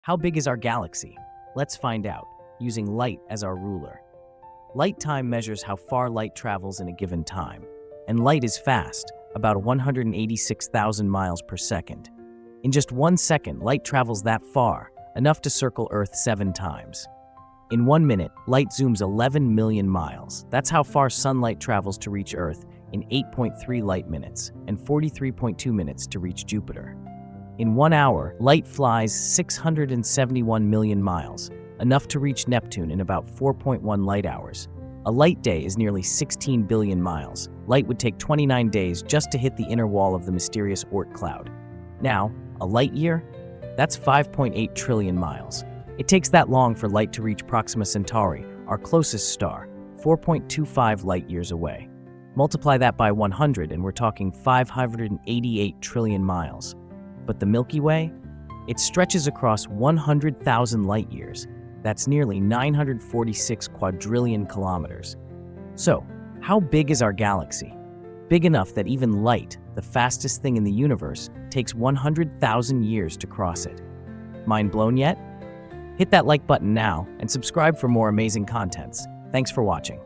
How big is our galaxy? Let's find out, using light as our ruler. Light time measures how far light travels in a given time, and light is fast, about 186,000 miles per second. In just 1 second, light travels that far, enough to circle Earth 7 times. In 1 minute, light zooms 11 million miles. That's how far sunlight travels to reach Earth in 8.3 light minutes and 43.2 minutes to reach Jupiter. In 1 hour, light flies 671 million miles, enough to reach Neptune in about 4.1 light hours. A light day is nearly 16 billion miles. Light would take 29 days just to hit the inner wall of the mysterious Oort cloud. Now, a light year? That's 5.8 trillion miles. It takes that long for light to reach Proxima Centauri, our closest star, 4.25 light years away. Multiply that by 100 and we're talking 588 trillion miles. But the Milky Way? It stretches across 100,000 light years. That's nearly 946 quadrillion kilometers. So, how big is our galaxy? Big enough that even light, the fastest thing in the universe, takes 100,000 years to cross it. Mind blown yet? Hit that like button now and subscribe for more amazing contents. Thanks for watching.